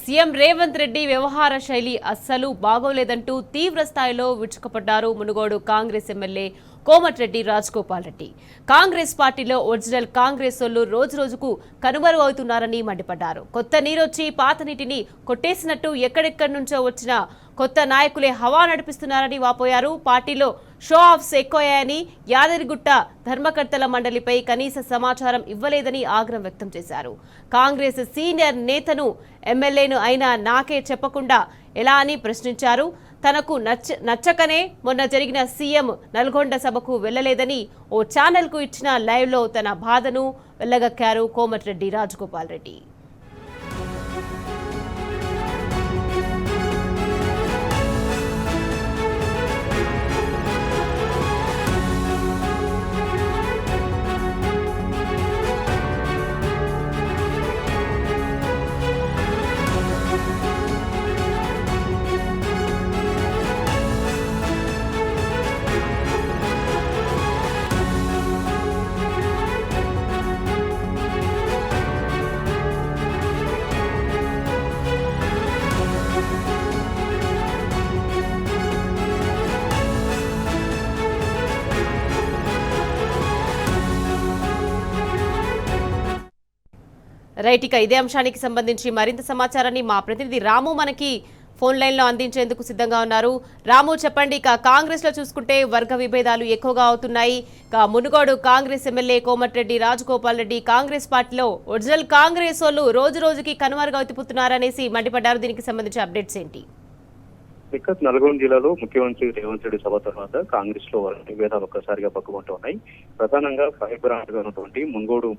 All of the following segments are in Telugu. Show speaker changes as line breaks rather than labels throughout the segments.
సీఎం రేవంత్ రెడ్డి వ్యవహార శైలి అస్సలు బాగోలేదంటూ తీవ్ర స్థాయిలో విరుచుకుపడ్డారు మునుగోడు కాంగ్రెస్ ఎమ్మెల్యే కోమటిరెడ్డి రాజగోపాల్ రెడ్డి. కాంగ్రెస్ పార్టీలో ఒరిజినల్ కాంగ్రెస్ సోళ్లు రోజురోజుకు కనుమరుగు అవుతున్నారని మండిపడ్డారు. కొత్త నీరొచ్చి పాత నీటిని కొట్టేసినట్టు ఎక్కడెక్కడి నుంచో వచ్చిన కొత్త నాయకులే హవా నడిపిస్తున్నారని వాపోయారు. పార్టీలో షో ఆఫ్స్ ఎక్కువయ్యాయని, యాదగిరిగుట్ట ధర్మకర్తల మండలిపై కనీస సమాచారం ఇవ్వలేదని ఆగ్రహం వ్యక్తం చేశారు. కాంగ్రెస్ సీనియర్ నేతను ఎమ్మెల్యేను అయినా నాకే చెప్పకుండా ఎలా అని ప్రశ్నించారు. తనకు నచ్చకనే మొన్న జరిగిన సీఎం నల్గొండ సభకు వెళ్లలేదని ఓ ఛానల్కు ఇచ్చిన లైవ్లో తన బాధను వెళ్లగక్కారు కోమటిరెడ్డి రాజగోపాల్ రెడ్డి. రైట్, ఇక ఇదే అంశానికి సంబంధించి మరింత సమాచారాన్ని మా ప్రతినిధి రాము మనకి ఫోన్ లైన్ లో అందించేందుకు సిద్ధంగా ఉన్నారు. రాము, చెప్పండి. ఇక కాంగ్రెస్ లో చూసుకుంటే వర్గ విభేదాలు ఎక్కువగా అవుతున్నాయి. ఇక మునుగోడు కాంగ్రెస్ ఎమ్మెల్యే కోమటిరెడ్డి రాజగోపాల్ రెడ్డి కాంగ్రెస్ పార్టీలో ఒరిజినల్ కాంగ్రెస్ వాళ్ళు రోజు రోజుకి కనుమరుగవుతున్నారనేసి మండిపడ్డారు. దీనికి సంబంధించి అప్డేట్స్ ఏంటి?
నల్గొండ జిల్లాలో ముఖ్యమంత్రి రేవంత్ రెడ్డి సభ తర్వాత కాంగ్రెస్ లో వర్గ విభేదాలు ఒక్కసారిగా పక్కుమంటున్నాయి. ప్రధానంగా ఫైబర్ ఉన్నటువంటి మునుగోడు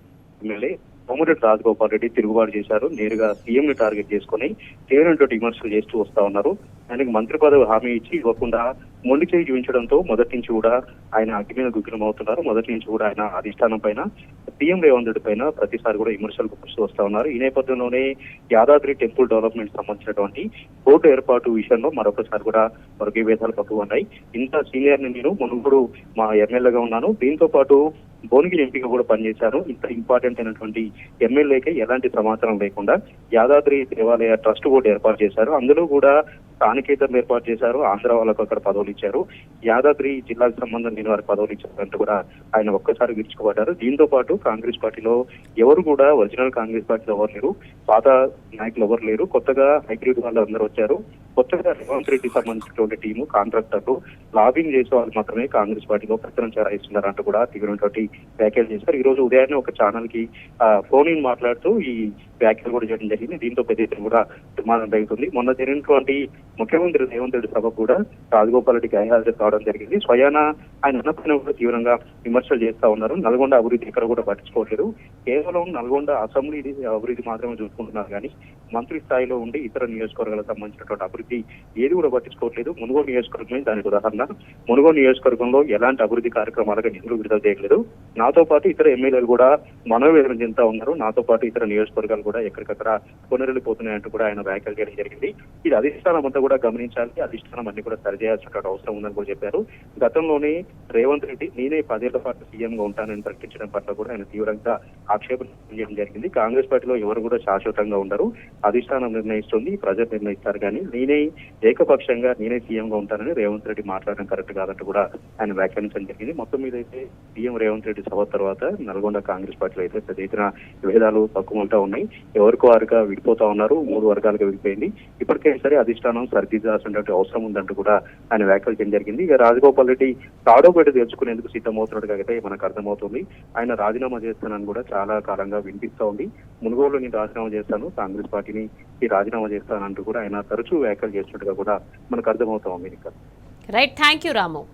ఎమ్మెల్యే కోమటిరెడ్డి రాజగోపాల్ రెడ్డి తిరుగుబాటు చేశారు. నేరుగా సీఎం ని టార్గెట్ చేసుకుని తీవ్రమైన విమర్శలు చేస్తూ వస్తా ఉన్నారు. ఆయనకు మంత్రి పదవి హామీ ఇచ్చి ఇవ్వకుండా మొండి చేయి చూపించడంతో మొదటి నుంచి కూడా ఆయన అగ్గి మీద గుగ్గిలం అవుతున్నారు. మొదటి నుంచి కూడా ఆయన అధిష్టానం పైన సీఎం రేవంత్ రెడ్డి పైన ప్రతిసారి కూడా విమర్శలు గుప్పిస్తూ వస్తా ఉన్నారు. ఈ నేపథ్యంలోనే యాదాద్రి టెంపుల్ డెవలప్మెంట్ సంబంధించినటువంటి కోర్టు ఏర్పాటు విషయంలో మరొకసారి కూడా వర్గ విభేదాలు పక్కకు ఉన్నాయి. ఇంత సీనియర్ ని నేను మునుగోడు మా ఎమ్మెల్యేగా ఉన్నాను, దీంతో పాటు భువనగిరి ఎంపీగా కూడా పనిచేశాను. ఇంత ఇంపార్టెంట్ అయినటువంటి ఎమ్మెల్యేకి ఎలాంటి సమాచారం లేకుండా యాదాద్రి దేవాలయ ట్రస్ట్ బోర్డు ఏర్పాటు చేశారు. అందులో కూడా స్థానికేతరం ఏర్పాటు చేశారు. ఆంధ్ర వాళ్ళకు అక్కడ పదవులు ఇచ్చారు. యాదాద్రి జిల్లాకు సంబంధం లేని వారికి పదవులు ఇచ్చారంటూ కూడా ఆయన ఒక్కసారి విరుచుకుపడ్డారు. దీంతో పాటు కాంగ్రెస్ పార్టీలో ఎవరు కూడా ఒరిజినల్ కాంగ్రెస్ పార్టీలో ఎవరు లేరు, పాత నాయకులు ఎవరు లేరు, కొత్తగా హైబ్రిడ్ వాళ్ళు అందరూ వచ్చారు. కొత్తగా రేవంత్ రెడ్డి సంబంధించినటువంటి టీము కాంట్రాక్టర్లు లాబింగ్ చేసే వాళ్ళు మాత్రమే కాంగ్రెస్ పార్టీలో పెత్తనం చెలాయిస్తున్నారంటూ కూడా తీవ్రమైనటువంటి వ్యాఖ్యలు చేశారు. ఈ రోజు ఉదయాన్నే ఒక ఛానల్ కి ఫోన్ ఇన్ మాట్లాడుతూ ఈ వ్యాఖ్యలు కూడా చేయడం జరిగింది. దీంతో పెద్ద ఎత్తున కూడా నిర్మాణం జరుగుతుంది. మొన్న జరిగినటువంటి ముఖ్యమంత్రి రేవంత్ రెడ్డి సభ కూడా రాజగోపాల్ రెడ్డి గైర్హాజరు కావడం జరిగింది. స్వయాన ఆయన ఉన్నపైన కూడా తీవ్రంగా విమర్శలు చేస్తా ఉన్నారు. నల్గొండ అభివృద్ధి ఎక్కడ కూడా పట్టించుకోవట్లేదు, కేవలం నల్గొండ అసెంబ్లీ అభివృద్ధి మాత్రమే చూసుకుంటున్నారు కానీ మంత్రి స్థాయిలో ఉండి ఇతర నియోజకవర్గాలకు సంబంధించినటువంటి అభివృద్ధి ఏది కూడా పట్టించుకోవట్లేదు. మునుగోడు నియోజకవర్గమే దానికి ఉదాహరణ. మునుగోడు నియోజకవర్గంలో ఎలాంటి అభివృద్ధి కార్యక్రమాలకు నిధులు విడుదల చేయట్లేదు. నాతో పాటు ఇతర ఎమ్మెల్యేలు కూడా మనోవేదన చెందుతా ఉన్నారు. నాతో పాటు ఇతర నియోజకవర్గాలు కూడా ఎక్కడికక్కడ కొనరెళ్లిపోతున్నాయంటూ కూడా ఆయన వ్యాఖ్యలు చేయడం జరిగింది. ఇది అధిష్టానం అంతా కూడా గమనించాలి, అధిష్టానం అన్ని కూడా సరిచేయాల్సినటువంటి అవసరం ఉందని కూడా చెప్పారు. గతంలోనే రేవంత్ రెడ్డి నేనే 10 ఏళ్ల పాటు సీఎం గా ఉంటానని ప్రకటించడం పట్ల కూడా ఆయన తీవ్రంగా ఆక్షేపణ చేయడం జరిగింది. కాంగ్రెస్ పార్టీలో ఎవరు కూడా శాశ్వతంగా ఉండరు, అధిష్టానం నిర్ణయిస్తుంది, ప్రజలు నిర్ణయిస్తారు. కానీ నేనే ఏకపక్షంగా నేనే సీఎం గా ఉంటానని రేవంత్ రెడ్డి మాట్లాడడం కరెక్ట్ కాదంటూ కూడా ఆయన వ్యాఖ్యానించడం జరిగింది. మొత్తం మీద అయితే సీఎం రేవంత్ రెడ్డి సభ తర్వాత నల్గొండ కాంగ్రెస్ పార్టీలో అయితే పెద్ద ఎత్తున విభేదాలు పక్కుమంటా ఉన్నాయి. ఎవరికి వారుగా విడిపోతా ఉన్నారు, 3 వర్గాలుగా విడిపోయింది. ఇప్పటికైనా సరే అధిష్టానం సరిదిద్దాల్సినటువంటి అవసరం ఉందంటూ కూడా ఆయన వ్యాఖ్యలు చేయడం జరిగింది. ఇక రాజగోపాల్ రెడ్డి తాడోపేట తెలుసుకునేందుకు సిద్ధమవుతున్నట్టుగా అయితే మనకు అర్థమవుతుంది. ఆయన రాజీనామా చేస్తానని కూడా చాలా కాలంగా వినిపిస్తా ఉంది. మునుగోడులో నేను రాజీనామా చేస్తాను, కాంగ్రెస్ పార్టీని రాజీనామా చేస్తానంటూ కూడా ఆయన తరచూ వ్యాఖ్యలు చేస్తున్నట్టుగా కూడా మనకు అర్థమవుతా ఉంది.
Right, thank you Ramu.